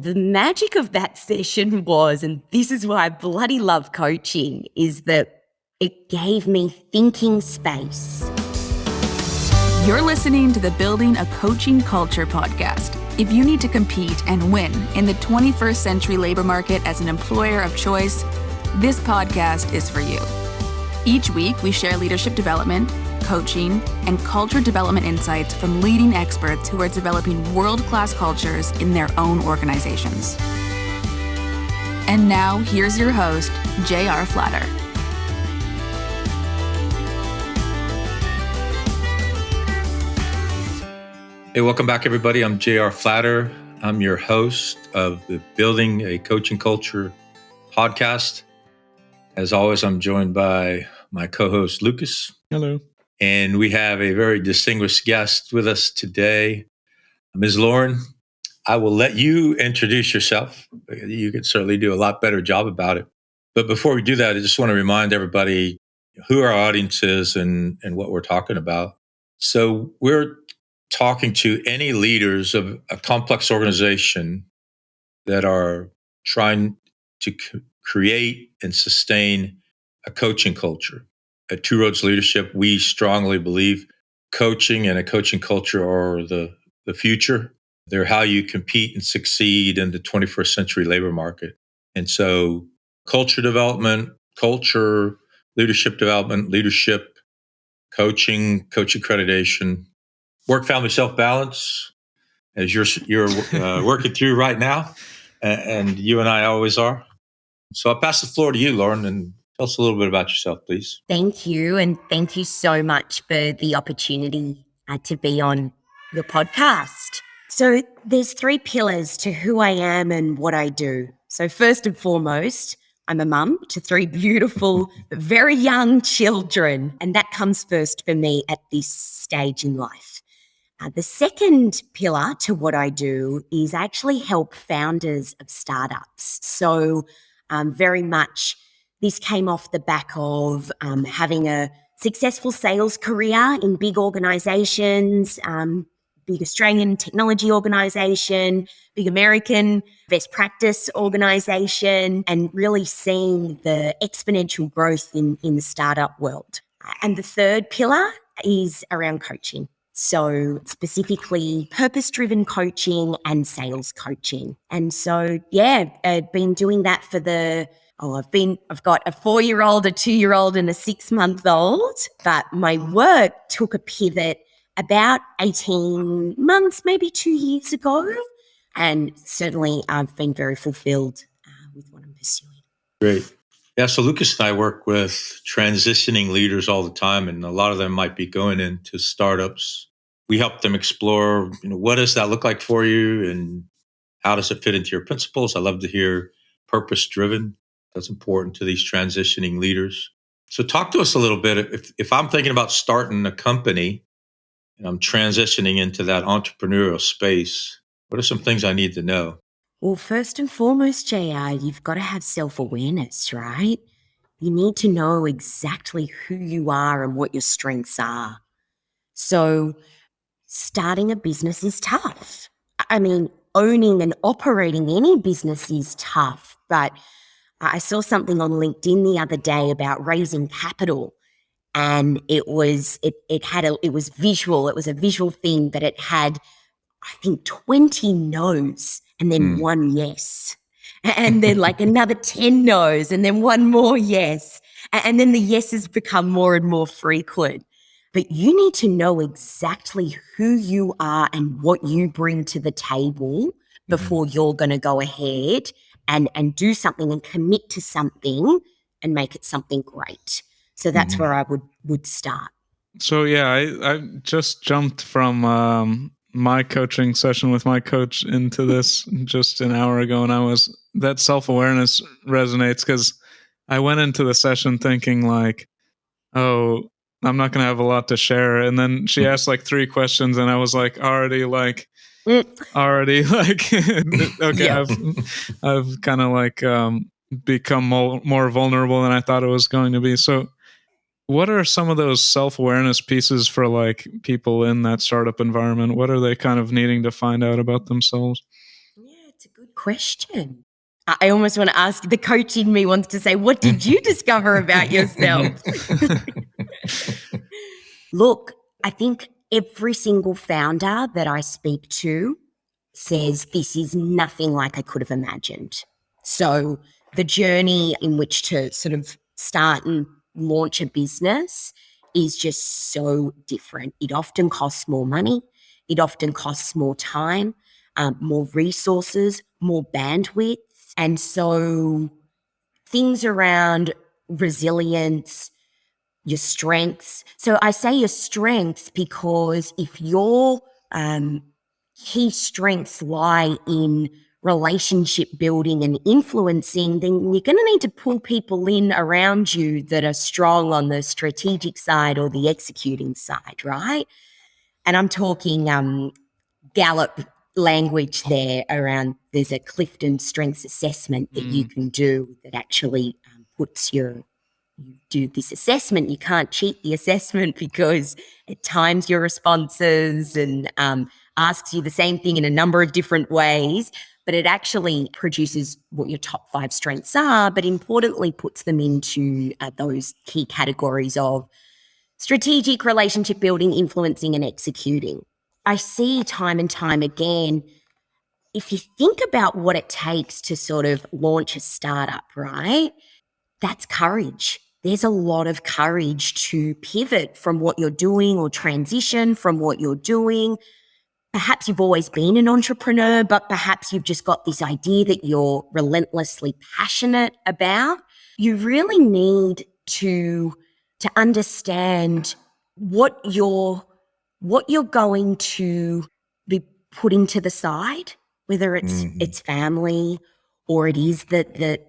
The magic of that session was, and this is why I bloody love coaching, is that it gave me thinking space. You're listening to the Building a Coaching Culture podcast. If you need to compete and win in the 21st century labor market as an employer of choice, this podcast is for you. Each week, we share leadership development, coaching, and culture development insights from leading experts who are developing world-class cultures in their own organizations. And now, here's your host, J.R. Flatter. Hey, welcome back, everybody. I'm J.R. Flatter. I'm your host of the Building a Coaching Culture podcast. As always, I'm joined by my co-host, Lucas. Hello. And we have a very distinguished guest with us today, Ms. Lauren. I will let you introduce yourself. You can certainly do a lot better job about it. But before we do that, I just want to remind everybody who our audience is and what we're talking about. So we're talking to any leaders of a complex organization that are trying to create and sustain a coaching culture. At Two Roads Leadership, we strongly believe coaching and a coaching culture are the future. They're how you compete and succeed in the 21st century labor market. And so culture development, leadership development, leadership, coaching, coach accreditation, work-family self-balance, as you're working through right now, and you and I always are. So I'll pass the floor to you, Lauren, and tell us a little bit about yourself, please. Thank you. And thank you so much for the opportunity to be on your podcast. So there's three pillars to who I am and what I do. So first and foremost, I'm a mum to three beautiful, very young children. And that comes first for me at this stage in life. The second pillar to what I do is actually help founders of startups. So very much this came off the back of having a successful sales career in big organizations, big Australian technology organization, big American best practice organization, and really seeing the exponential growth in the startup world. And the third pillar is around coaching. So specifically purpose-driven coaching and sales coaching. And so, I've been doing that for I've got a 4-year-old, a 2-year-old and a 6-month-old, but my work took a pivot about 18 months, maybe 2 years ago. And certainly I've been very fulfilled with what I'm pursuing. Great. Yeah, so Lucas and I work with transitioning leaders all the time, and a lot of them might be going into startups. We help them explore, what does that look like for you and how does it fit into your principles? I love to hear purpose-driven. That's important to these transitioning leaders. So talk to us a little bit. If I'm thinking about starting a company and I'm transitioning into that entrepreneurial space, what are some things I need to know? Well, first and foremost, JR, you've got to have self-awareness, right? You need to know exactly who you are and what your strengths are. So starting a business is tough. I mean, owning and operating any business is tough, but I saw something on LinkedIn the other day about raising capital, and it was visual. It was a visual thing, but it had, I think, 20 no's and then one yes. And then like another 10 no's and then one more yes. And then the yeses become more and more frequent. But you need to know exactly who you are and what you bring to the table before you're going to go ahead and do something and commit to something and make it something great. So that's where I would start. So I just jumped from my coaching session with my coach into this just an hour ago, and that self-awareness resonates because I went into the session thinking like, oh, I'm not going to have a lot to share. And then she asked like 3 questions and I was like, already like, okay, yeah. I've kind of like become more vulnerable than I thought it was going to be. So what are some of those self-awareness pieces for like people in that startup environment? What are they kind of needing to find out about themselves? Yeah, it's a good question. I almost want to ask, the coach in me wants to say, what did you discover about yourself? Look, I think every single founder that I speak to says this is nothing like I could have imagined. So the journey in which to sort of start and launch a business is just so different. It often costs more money. It often costs more time, more resources, more bandwidth. And so things around resilience, your strengths. So I say your strengths because if your key strengths lie in relationship building and influencing, then you're going to need to pull people in around you that are strong on the strategic side or the executing side, right? And I'm talking Gallup language there around, there's a Clifton Strengths assessment that you can do that actually puts you do this assessment. You can't cheat the assessment because it times your responses and asks you the same thing in a number of different ways, but it actually produces what your top 5 strengths are, but importantly puts them into those key categories of strategic, relationship building, influencing, and executing. I see time and time again, if you think about what it takes to sort of launch a startup, right? That's courage. There's a lot of courage to pivot from what you're doing or transition from what you're doing. Perhaps you've always been an entrepreneur, but perhaps you've just got this idea that you're relentlessly passionate about. You really need to understand what you're going to be putting to the side, whether it's family or it is that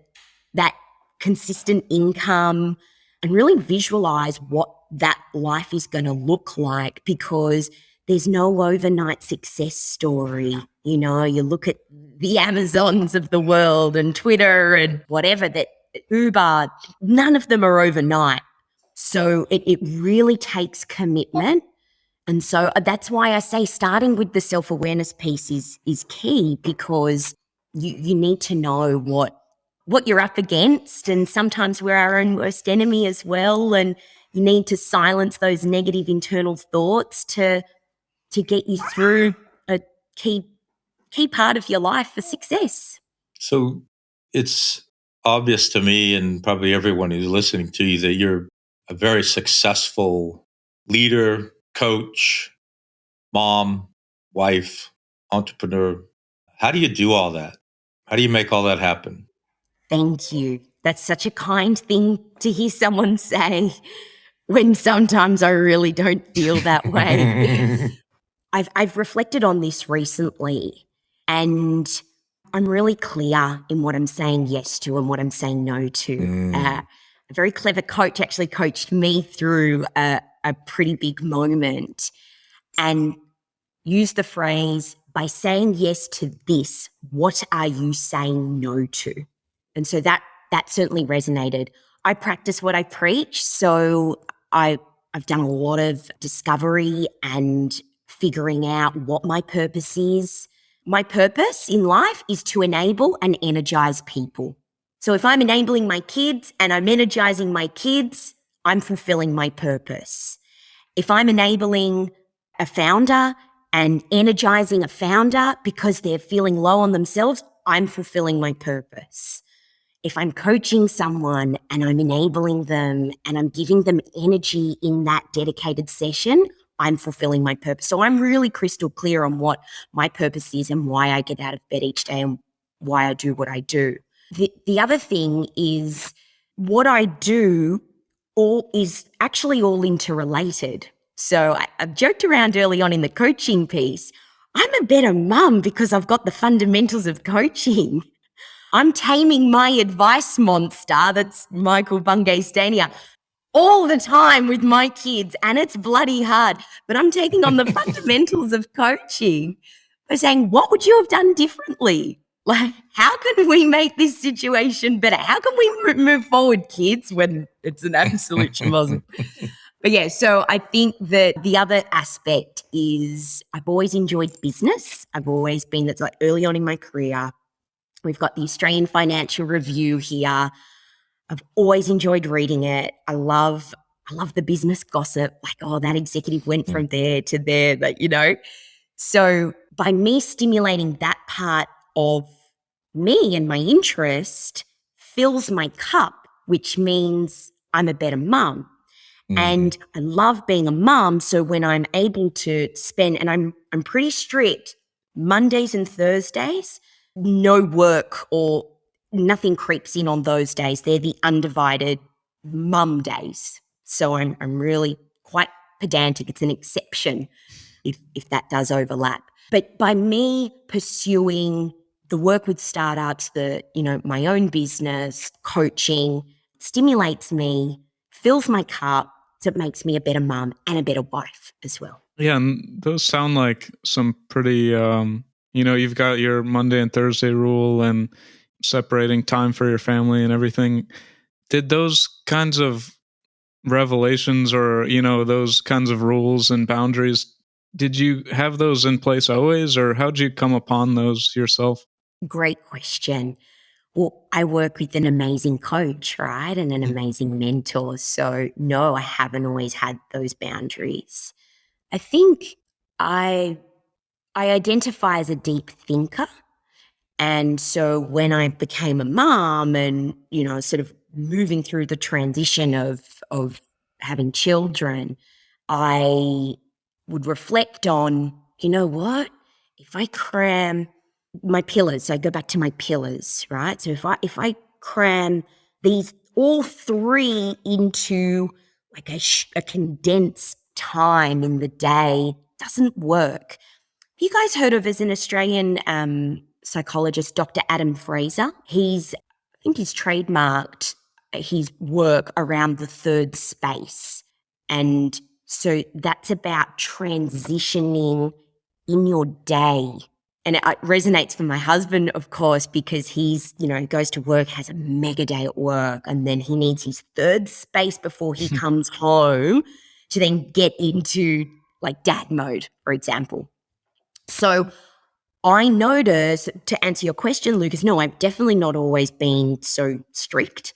consistent income, and really visualize what that life is going to look like, because there's no overnight success story. You know, you look at the Amazons of the world and Twitter and whatever, that Uber, none of them are overnight. So it really takes commitment. And so that's why I say starting with the self-awareness piece is key, because you need to know what you're up against, and sometimes we're our own worst enemy as well, and you need to silence those negative internal thoughts to get you through a key part of your life for success. So it's obvious to me, and probably everyone who's listening to you, that you're a very successful leader, coach, mom, wife, entrepreneur. How do you do all that? How do you make all that happen? Thank you. That's such a kind thing to hear someone say, when sometimes I really don't feel that way. I've reflected on this recently, and I'm really clear in what I'm saying yes to and what I'm saying no to. A very clever coach actually coached me through a pretty big moment and used the phrase, by saying yes to this, what are you saying no to? And so that certainly resonated. I practice what I preach. So I've done a lot of discovery and figuring out what my purpose is. My purpose in life is to enable and energize people. So if I'm enabling my kids and I'm energizing my kids, I'm fulfilling my purpose. If I'm enabling a founder and energizing a founder because they're feeling low on themselves, I'm fulfilling my purpose. If I'm coaching someone and I'm enabling them and I'm giving them energy in that dedicated session, I'm fulfilling my purpose. So I'm really crystal clear on what my purpose is and why I get out of bed each day and why I do what I do. The other thing is, what I do is actually all interrelated. So I've joked around early on in the coaching piece, I'm a better mum because I've got the fundamentals of coaching. I'm taming my advice monster, that's Michael Bungay Stania, all the time with my kids, and it's bloody hard. But I'm taking on the fundamentals of coaching by saying, what would you have done differently? Like, how can we make this situation better? How can we move forward, kids, when it's an absolute schmozzle? But yeah, so I think that the other aspect is I've always enjoyed business. I've always been, that's like early on in my career, We've got the Australian Financial Review here. I've always enjoyed reading it. I love the business gossip, like, oh, that executive went from there to there, So by me stimulating that part of me and my interest fills my cup, which means I'm a better mum. And I love being a mum. So when I'm able to spend, and I'm pretty strict, Mondays and Thursdays, no work or nothing creeps in on those days. They're the undivided mum days. So I'm really quite pedantic. It's an exception if that does overlap. But by me pursuing the work with startups, my own business, coaching, stimulates me, fills my cup, so it makes me a better mum and a better wife as well. Yeah, and those sound like some pretty, you've got your Monday and Thursday rule and separating time for your family and everything. Did those kinds of revelations or, those kinds of rules and boundaries, did you have those in place always, or how'd you come upon those yourself? Great question. Well, I work with an amazing coach, right? And an amazing mentor. So no, I haven't always had those boundaries. I think I identify as a deep thinker. And so when I became a mom and, sort of moving through the transition of having children, I would reflect on, you know what, if I cram my pillars, so I go back to my pillars, right? So if I cram these all three into like a condensed time in the day, doesn't work. Have you guys heard of, as an Australian psychologist, Dr. Adam Fraser? I think he's trademarked his work around the third space. And so that's about transitioning in your day. And it resonates for my husband, of course, because he's, goes to work, has a mega day at work, and then he needs his third space before he comes home to then get into like dad mode, for example. So I notice, to answer your question, Lucas, no, I've definitely not always been so strict.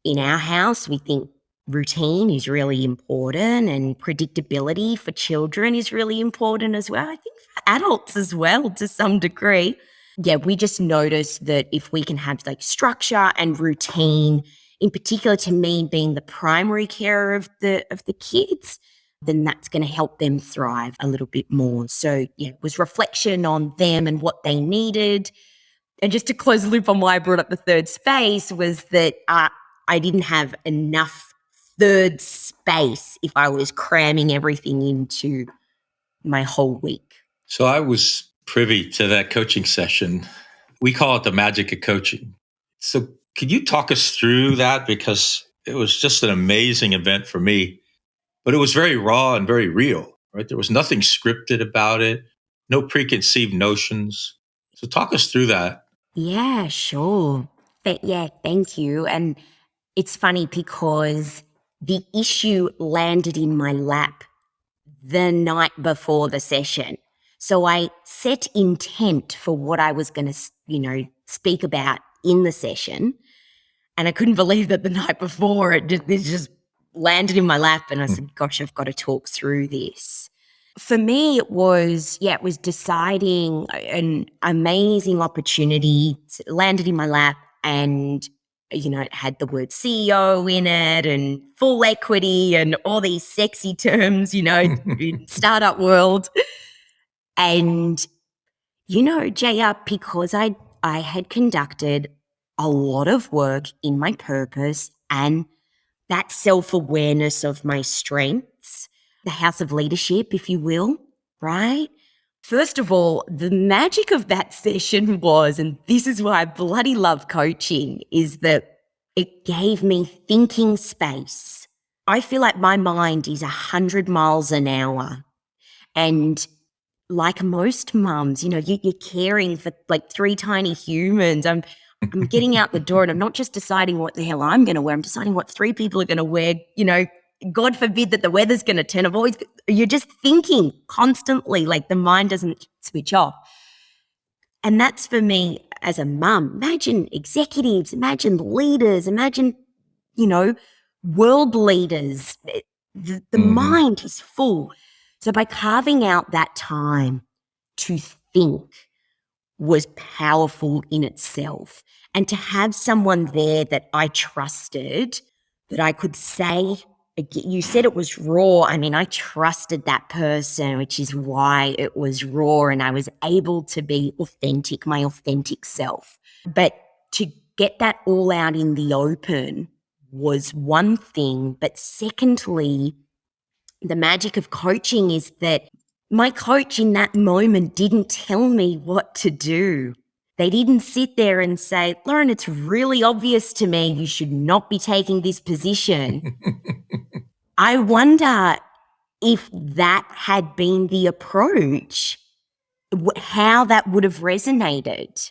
In our house, we think routine is really important and predictability for children is really important as well. I think for adults as well, to some degree. Yeah, we just notice that if we can have like structure and routine, in particular to me being the primary carer of the kids, then that's going to help them thrive a little bit more. So yeah, it was reflection on them and what they needed. And just to close the loop on why I brought up the third space was that I didn't have enough third space if I was cramming everything into my whole week. So I was privy to that coaching session. We call it the magic of coaching. So could you talk us through that? Because it was just an amazing event for me, but it was very raw and very real, right? There was nothing scripted about it, no preconceived notions. So talk us through that. Yeah, sure. But yeah, thank you. And it's funny because the issue landed in my lap the night before the session. So I set intent for what I was going to, speak about in the session. And I couldn't believe that the night before it just landed in my lap. And I said, gosh, I've got to talk through this. For me, it was deciding an amazing opportunity. It landed in my lap and, it had the word CEO in it and full equity and all these sexy terms, in startup world. And, JR, because I had conducted a lot of work in my purpose and that self-awareness of my strengths, the house of leadership, if you will, right? First of all, the magic of that session was, and this is why I bloody love coaching, is that it gave me thinking space. I feel like my mind is 100 miles an hour. And like most mums, you're caring for like 3 tiny humans. I'm getting out the door and I'm not just deciding what the hell I'm going to wear. I'm deciding what 3 people are going to wear. God forbid that the weather's going to turn. You're just thinking constantly, like the mind doesn't switch off. And that's for me as a mum, imagine executives, imagine leaders, imagine, world leaders. The mind is full. So by carving out that time to think was powerful in itself. And to have someone there that I trusted, that I could say, you said it was raw. I mean, I trusted that person, which is why it was raw and I was able to be authentic, my authentic self. But to get that all out in the open was one thing. But secondly, the magic of coaching is that my coach in that moment didn't tell me what to do. They didn't sit there and say, Lauren, it's really obvious to me you should not be taking this position. I wonder if that had been the approach, how that would have resonated.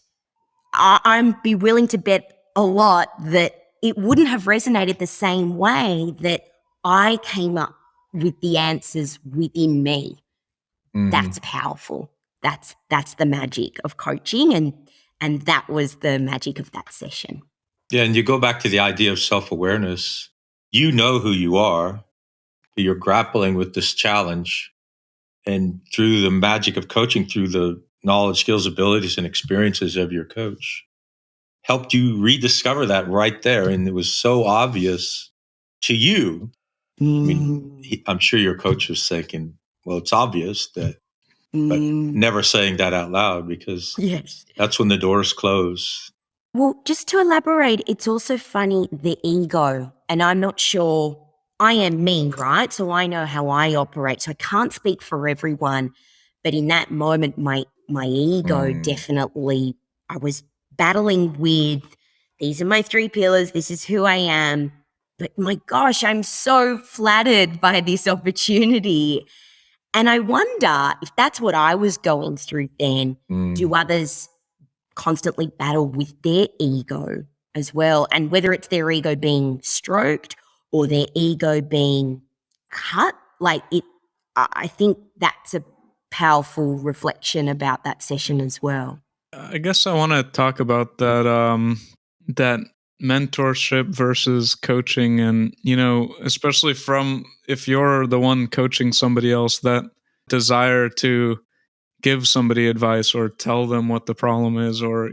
I'd be willing to bet a lot that it wouldn't have resonated the same way that I came up with the answers within me. That's powerful. That's the magic of coaching, and that was the magic of that session. Yeah, and you go back to the idea of self-awareness. You know who you are. You're grappling with this challenge. And through the magic of coaching, through the knowledge, skills, abilities, and experiences of your coach, helped you rediscover that right there. And it was so obvious to you. I mean, I'm sure your coach was thinking, well, it's obvious that, but never saying that out loud, because Yes. that's when the doors close. Well, just to elaborate, it's also funny, the ego. And I'm not sure, I am me, right? So I know how I operate. So I can't speak for everyone. But in that moment, my ego definitely, I was battling with, these are my 3 pillars. This is who I am. But my gosh, I'm so flattered by this opportunity. And I wonder if that's what I was going through then. Do others constantly battle with their ego as well? And whether it's their ego being stroked or their ego being cut, I think that's a powerful reflection about that session as well. I guess I want to talk about that mentorship versus coaching, and especially from, if you're the one coaching somebody else, that desire to give somebody advice or tell them what the problem is, or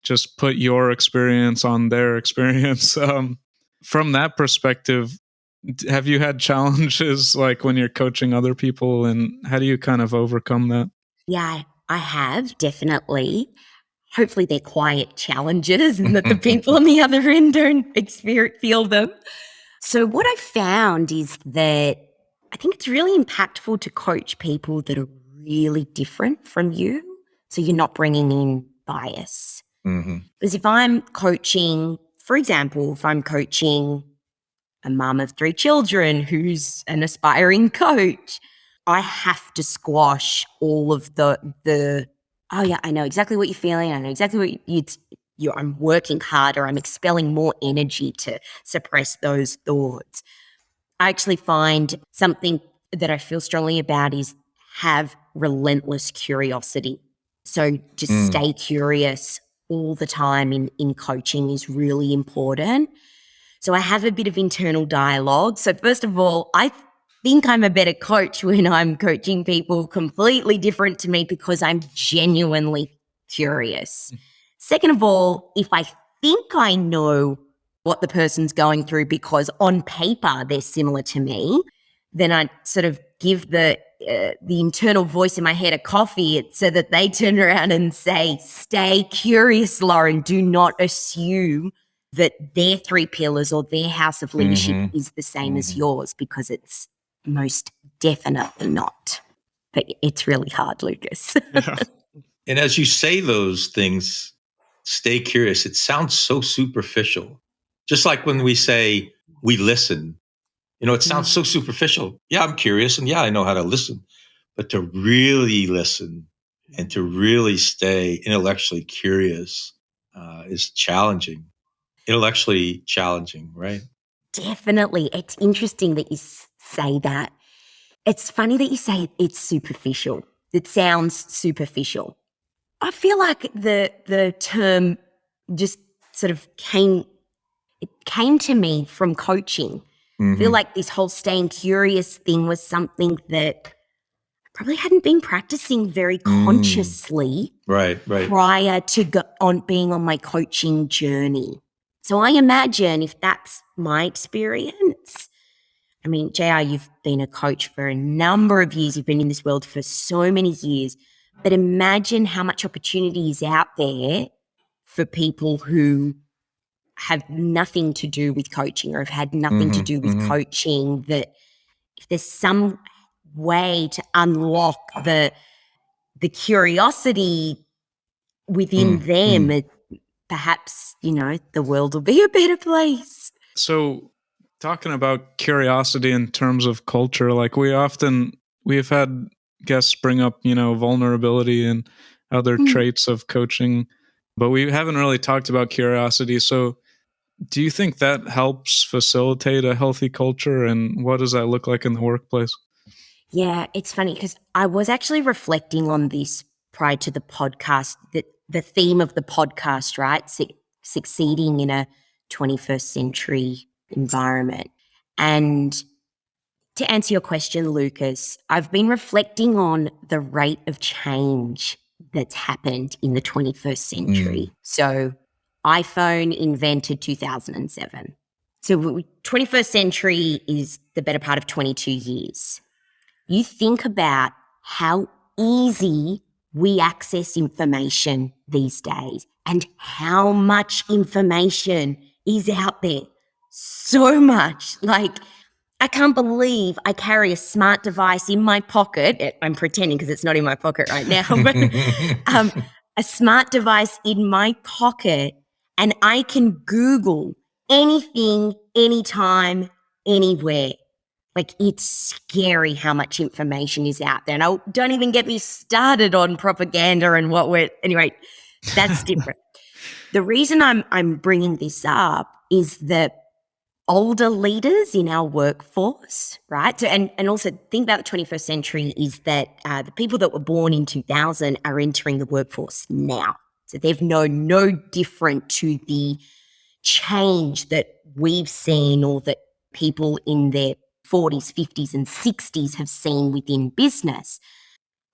just put your experience on their experience. From that perspective, have you had challenges like when you're coaching other people, and how do you kind of overcome that? Yeah, I have, definitely. Hopefully they're quiet challenges and that the people on the other end don't feel them. So what I found is that I think it's really impactful to coach people that are really different from you, so you're not bringing in bias. Because if I'm coaching, for example, if I'm coaching a mum of 3 children who's an aspiring coach, I have to squash all of the oh yeah, I know exactly what you're feeling. I know exactly what I'm working harder. I'm expelling more energy to suppress those thoughts. I actually find something that I feel strongly about is have relentless curiosity. So just stay curious all the time in coaching is really important. So I have a bit of internal dialogue. So first of all, I think I'm a better coach when I'm coaching people completely different to me because I'm genuinely curious. Second of all, if I think I know what the person's going through because on paper they're similar to me, then I sort of give the internal voice in my head a coffee so that they turn around and say, stay curious, Lauren. Do not assume that their 3 pillars or their house of leadership is the same as yours, because it's most definitely not. But it's really hard, Lucas. Yeah. And as you say those things, stay curious, it sounds so superficial. Just like when we say we listen, it sounds so superficial. Yeah, I'm curious, and yeah, I know how to listen. But to really listen and to really stay intellectually curious is challenging. Intellectually challenging, right? Definitely. It's interesting that you say that. It's funny that you say it's superficial. It sounds superficial. I feel like the term just sort of came to me from coaching. I feel like this whole staying curious thing was something that I probably hadn't been practicing very consciously Right. prior to being on my coaching journey. So I imagine if that's my experience, I mean, JR, you've been a coach for a number of years. You've been in this world for so many years. But imagine how much opportunity is out there for people who have nothing to do with coaching or have had nothing to do with coaching, that if there's some way to unlock the curiosity within them, perhaps, the world will be a better place. So, talking about curiosity in terms of culture, like we've had guests bring up, vulnerability and other traits of coaching, but we haven't really talked about curiosity. So, do you think that helps facilitate a healthy culture, and what does that look like in the workplace? Yeah, it's funny because I was actually reflecting on this prior to the podcast, that the theme of the podcast, right? Succeeding in a 21st century environment. And to answer your question, Lucas, I've been reflecting on the rate of change that's happened in the 21st century. So iPhone invented 2007. So 21st century is the better part of 22 years. You think about how easy we access information these days and how much information is out there. So much. Like, I can't believe I carry a smart device in my pocket. I'm pretending because it's not in my pocket right now, but a smart device in my pocket, and I can Google anything, anytime, anywhere. Like, it's scary how much information is out there. And don't even get me started on propaganda and anyway, that's different. The reason I'm bringing this up is that older leaders in our workforce, right? So, and also think about the 21st century is that the people that were born in 2000 are entering the workforce now. So they've known no different to the change that we've seen or that people in their 40s, 50s, and 60s have seen within business.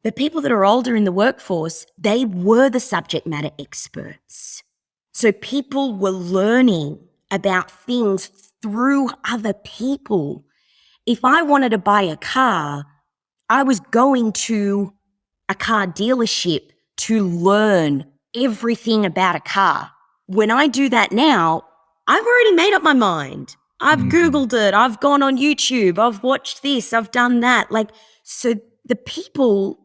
The people that are older in the workforce, they were the subject matter experts. So people were learning about things through other people. If I wanted to buy a car, I was going to a car dealership to learn everything about a car. When I do that now, I've already made up my mind. I've Googled it. I've gone on YouTube. I've watched this. I've done that. So the people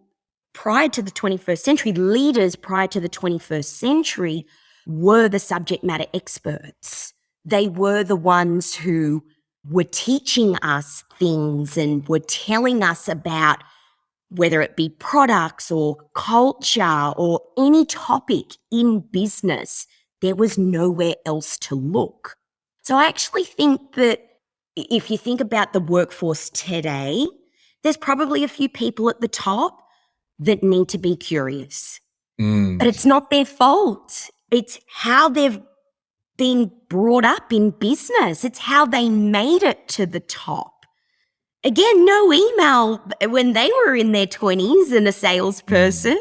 prior to the 21st century, leaders prior to the 21st century, were the subject matter experts. They were the ones who were teaching us things and were telling us about whether it be products or culture or any topic in business. There was nowhere else to look. So I actually think that if you think about the workforce today, there's probably a few people at the top that need to be curious. But it's not their fault. It's how they've been brought up in business. It's how they made it to the top. Again, no email when they were in their 20s and a salesperson.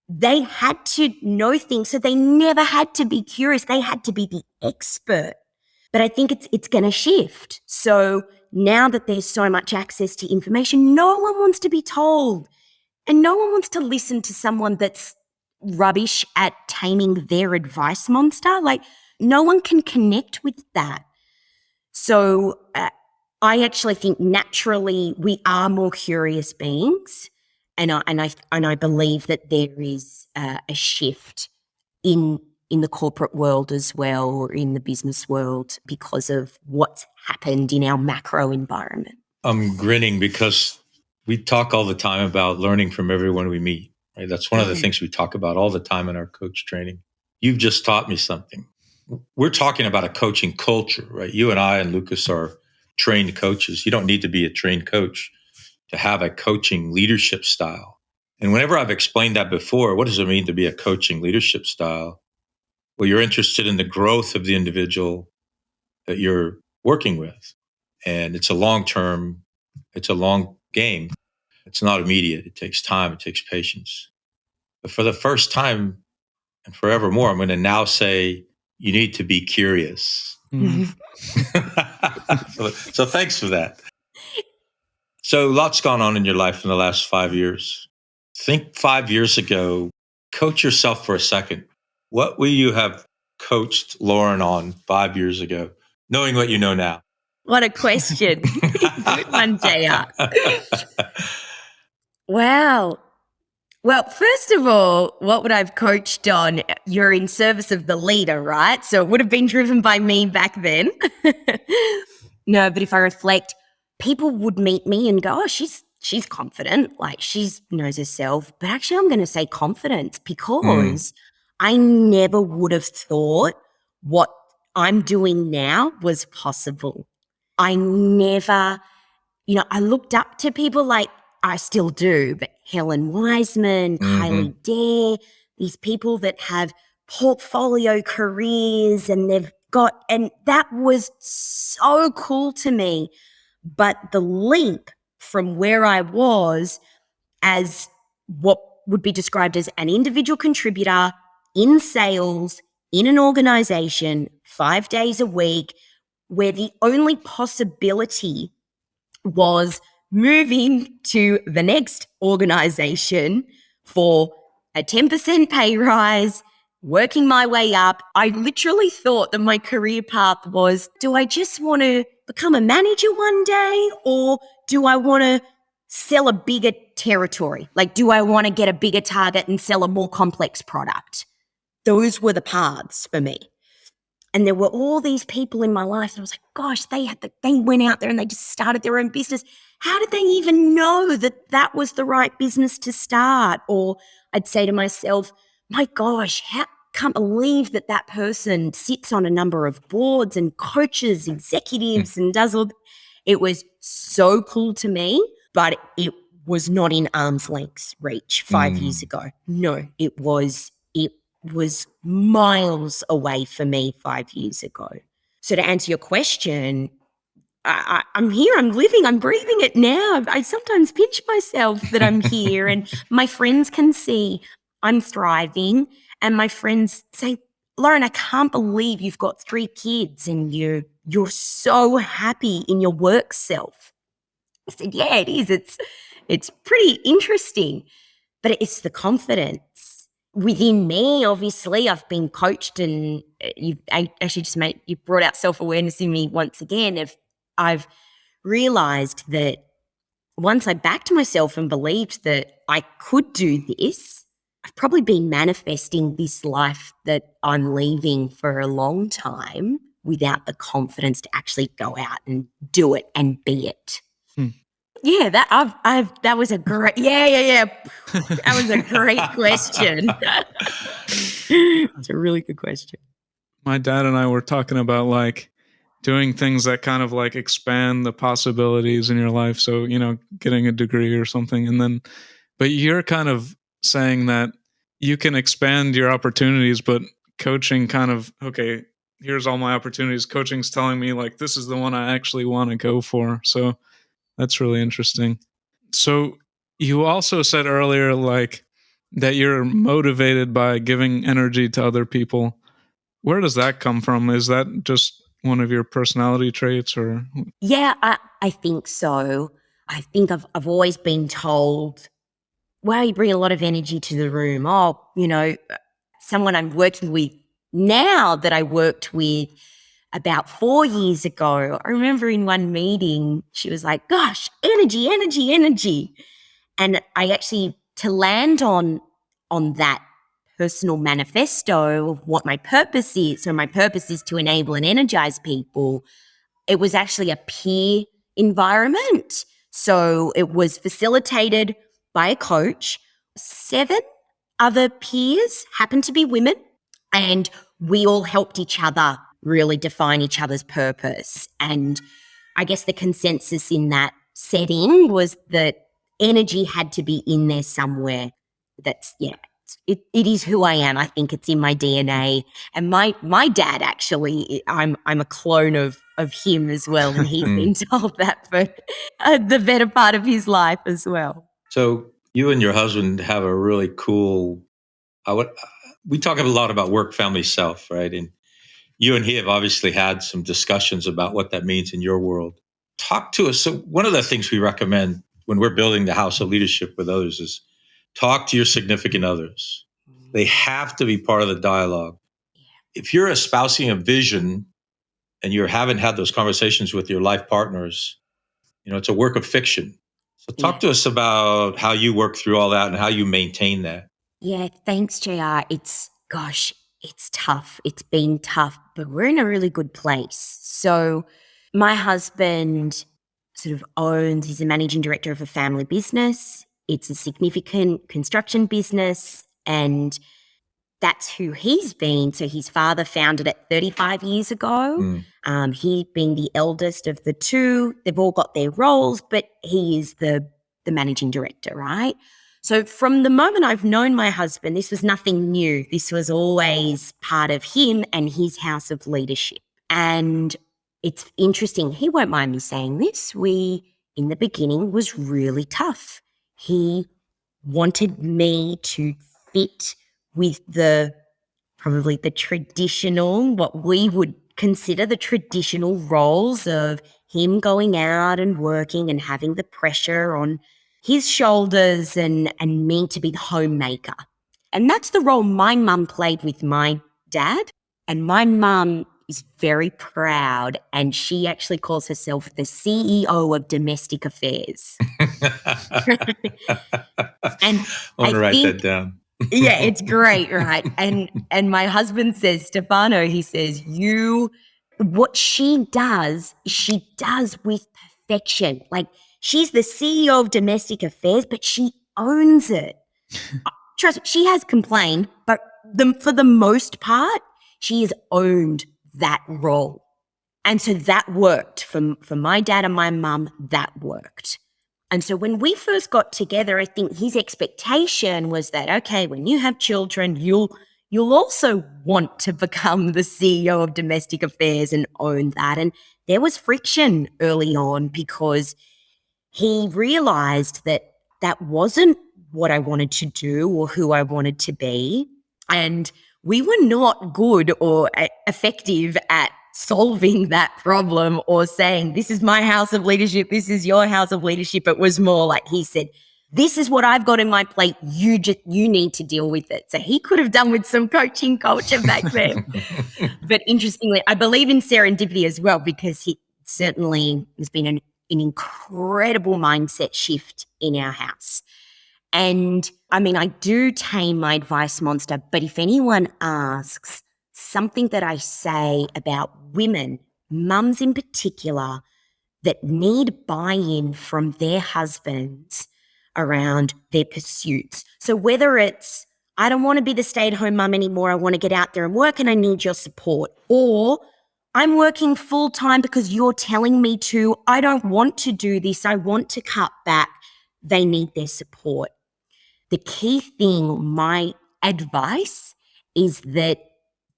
They had to know things, so they never had to be curious. They had to be the expert. But I think it's going to shift. So now that there's so much access to information, no one wants to be told. And no one wants to listen to someone that's rubbish at taming their advice monster. No one can connect with that. So I actually think naturally we are more curious beings. And I believe that there is a shift in the corporate world as well, or in the business world, because of what's happened in our macro environment. I'm grinning because we talk all the time about learning from everyone we meet. Right? That's one of the things we talk about all the time in our coach training. You've just taught me something. We're talking about a coaching culture, right? You and I and Lucas are trained coaches. You don't need to be a trained coach to have a coaching leadership style. And whenever I've explained that before, what does it mean to be a coaching leadership style? Well, you're interested in the growth of the individual that you're working with. And it's a long game. It's not immediate. It takes time. It takes patience. But for the first time and forevermore, I'm going to now say you need to be curious. Mm. So thanks for that. So lots gone on in your life in the last 5 years. Think 5 years ago, coach yourself for a second. What would you have coached Lauren on 5 years ago, knowing what you know now? What a question. Good one, JR. Wow. Well, first of all, what would I have coached on? You're in service of the leader, right? So it would have been driven by me back then. No, but if I reflect, people would meet me and go, oh, she's confident, like she knows herself. But actually, I'm going to say confidence because I never would have thought what I'm doing now was possible. I never, I looked up to people like I still do, but Helen Wiseman, Kylie Dare, these people that have portfolio careers and and that was so cool to me. But the leap from where I was as what would be described as an individual contributor in sales, in an organization, 5 days a week, where the only possibility was moving to the next organization for a 10% pay rise, working my way up. I literally thought that my career path was, do I just want to become a manager one day, or do I want to sell a bigger territory? Like, do I want to get a bigger target and sell a more complex product? Those were the paths for me. And there were all these people in my life that I was like, gosh, they went out there and they just started their own business. How did they even know that that was the right business to start? Or I'd say to myself, my gosh, can't believe that person sits on a number of boards and coaches executives and does all. It was so cool to me, but it was not in arm's length reach 5 years ago. No, it was miles away for me 5 years ago. So to answer your question, I'm here, I'm living, I'm breathing it now. I sometimes pinch myself that I'm here and my friends can see I'm thriving, and my friends say, Lauren, I can't believe you've got 3 kids and you're so happy in your work self. I said, yeah, it is. It's pretty interesting, but it's the confidence within me. Obviously, I've been coached, and you've brought out self-awareness in me once again. I've realized that once I backed myself and believed that I could do this, I've probably been manifesting this life that I'm leaving for a long time without the confidence to actually go out and do it and be it. Yeah, that was a great, yeah. That was a great question. That's a really good question. My dad and I were talking about like doing things that kind of like expand the possibilities in your life. So, getting a degree or something. But you're kind of saying that you can expand your opportunities, but coaching kind of, okay, here's all my opportunities. Coaching's telling me like, this is the one I actually want to go for. So that's really interesting. So you also said earlier, like, that you're motivated by giving energy to other people. Where does that come from? Is that just one of your personality traits, or? Yeah, I think so. I think I've always been told, wow, you bring a lot of energy to the room. Oh, someone I'm working with now that I worked with about 4 years ago, I remember in one meeting, she was like, gosh, energy, energy, energy. And I actually, to land on that personal manifesto of what my purpose is, so my purpose is to enable and energize people, it was actually a peer environment. So it was facilitated by a coach. 7 other peers happened to be women, and we all helped each other really define each other's purpose. And I guess the consensus in that setting was that energy had to be in there somewhere. it is who I am. I think it's in my DNA. And my dad, actually, I'm a clone of him as well, and he's been told that for the better part of his life as well. So you and your husband have a really cool. We talk a lot about work, family, self, right? And you and he have obviously had some discussions about what that means in your world. Talk to us. So one of the things we recommend when we're building the house of leadership with others is talk to your significant others. They have to be part of the dialogue. If you're espousing a vision and you haven't had those conversations with your life partners, it's a work of fiction. So talk to us about how you work through all that and how you maintain that. Yeah, thanks, JR. It's tough. It's been tough, but we're in a really good place. So my husband sort of he's a managing director of a family business. It's a significant construction business, and that's who he's been. So his father founded it 35 years ago. He being the eldest of the two. They've all got their roles, but he is the managing director, right? So from the moment I've known my husband, this was nothing new. This was always part of him and his house of leadership. And it's interesting. He won't mind me saying this. In the beginning, was really tough. He wanted me to fit with probably the traditional, what we would consider the traditional roles of him going out and working and having the pressure on his shoulders and me to be the homemaker. And that's the role my mum played with my dad. And my mum is very proud, and she actually calls herself the CEO of domestic affairs. And I want to write that down. Yeah, it's great, right? And my husband says, Stefano, he says, what she does with perfection. Like, she's the CEO of domestic affairs, but she owns it. Trust me, she has complained, but for the most part, she has owned that role. And so that worked for my dad and my mum. That worked. And so when we first got together, I think his expectation was that, okay, when you have children, you'll also want to become the CEO of domestic affairs and own that. And there was friction early on because he realized that wasn't what I wanted to do or who I wanted to be. And we were not good or effective at solving that problem or saying, this is my house of leadership, this is your house of leadership. It was more like he said, this is what I've got in my plate. You need to deal with it. So he could have done with some coaching culture back then. But interestingly, I believe in serendipity as well, because he certainly has been an incredible mindset shift in our house. And I mean, I do tame my advice monster, but if anyone asks, something that I say about women, mums in particular, that need buy-in from their husbands around their pursuits. So whether it's, I don't want to be the stay-at-home mum anymore, I want to get out there and work and I need your support, or I'm working full-time because you're telling me to, I don't want to do this, I want to cut back, they need their support. The key thing, my advice, is that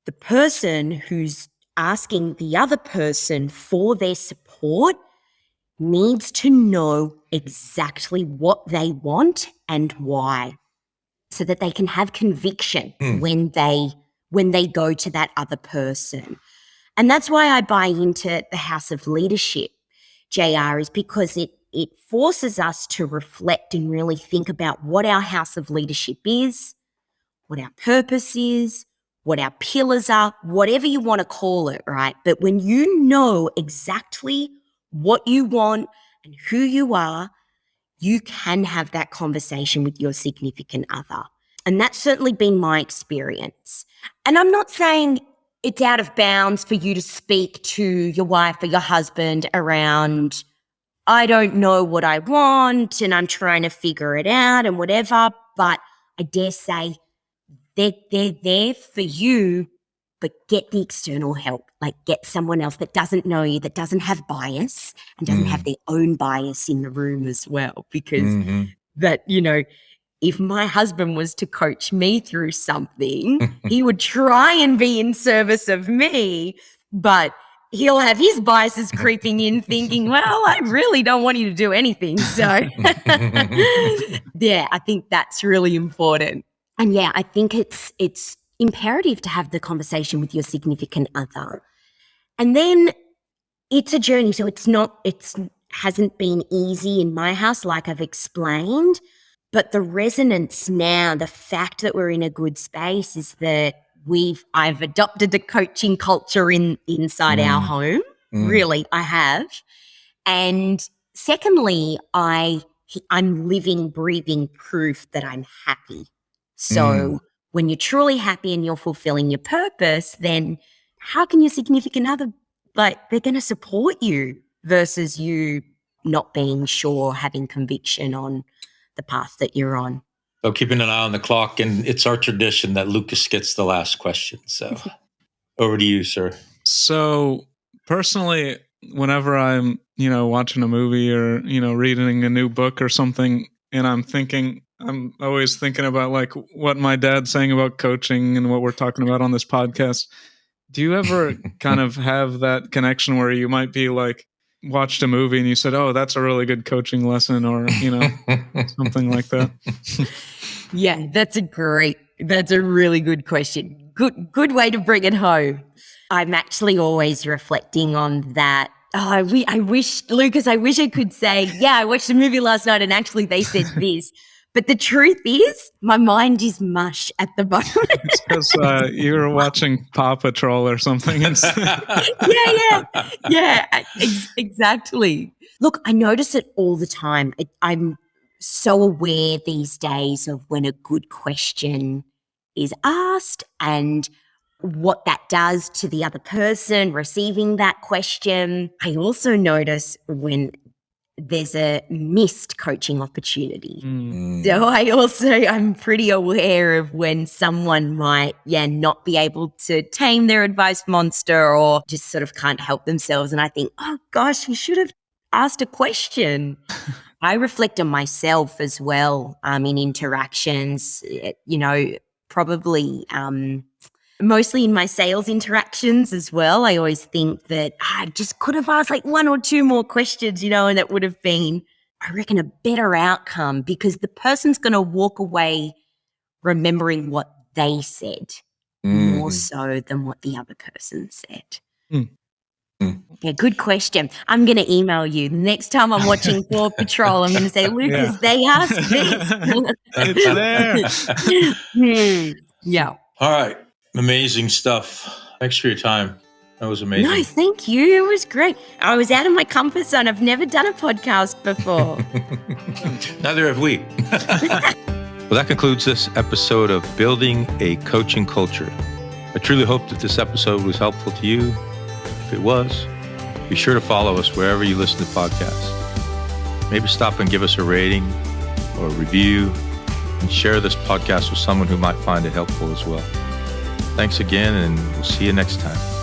the person who's asking the other person for their support needs to know exactly what they want and why, so that they can have conviction when they go to that other person. And that's why I buy into the house of leadership, JR, is because it forces us to reflect and really think about what our house of leadership is, what our purpose is, what our pillars are, whatever you want to call it, right? But when you know exactly what you want and who you are, you can have that conversation with your significant other. And that's certainly been my experience. And I'm not saying it's out of bounds for you to speak to your wife or your husband around, I don't know what I want and I'm trying to figure it out and whatever, but I dare say they're there for you, but get the external help. Like, get someone else that doesn't know you, that doesn't have bias and doesn't have their own bias in the room as well, because that, if my husband was to coach me through something, he would try and be in service of me, but he'll have his biases creeping in thinking, well, I really don't want you to do anything. So yeah, I think that's really important. And yeah, I think it's imperative to have the conversation with your significant other. And then it's a journey. So it hasn't been easy in my house, like I've explained. But the resonance now, the fact that we're in a good space is that I've adopted the coaching culture inside our home. Really, I have. And secondly, I'm living, breathing proof that I'm happy. So when you're truly happy and you're fulfilling your purpose, then how can your significant other, they're going to support you versus you not being sure, having conviction on the path that you're on. So keeping an eye on the clock, and it's our tradition that Lucas gets the last question. So over to you, sir. So personally, whenever I'm, watching a movie or, reading a new book or something, and I'm always thinking about like what my dad's saying about coaching and what we're talking about on this podcast. Do you ever kind of have that connection where you might be like, watched a movie and you said, oh, that's a really good coaching lesson, or, something like that? Yeah, that's a really good question. Good way to bring it home. I'm actually always reflecting on that. Oh, I wish I could say, yeah, I watched a movie last night and actually they said this. But the truth is, my mind is mush at the moment. It's because you were watching Paw Patrol or something. Yeah, exactly. Look, I notice it all the time. I'm so aware these days of when a good question is asked and what that does to the other person receiving that question. I also notice when there's a missed coaching opportunity. So I'm pretty aware of when someone might, not be able to tame their advice monster or just sort of can't help themselves. And I think, oh gosh, you should have asked a question. I reflect on myself as well in interactions, probably mostly in my sales interactions as well. I always think that I just could have asked like one or two more questions, and that would have been, I reckon, a better outcome because the person's going to walk away remembering what they said more so than what the other person said. Yeah, good question. I'm going to email you. The next time I'm watching Paw Patrol, I'm going to say, Lucas, they asked this. It's there. Yeah. All right. Amazing stuff. Thanks for your time. That was amazing. No, thank you. It was great. I was out of my comfort zone. I've never done a podcast before. Neither have we. Well, that concludes this episode of Building a Coaching Culture. I truly hope that this episode was helpful to you. If it was, be sure to follow us wherever you listen to podcasts. Maybe stop and give us a rating or a review and share this podcast with someone who might find it helpful as well. Thanks again, and we'll see you next time.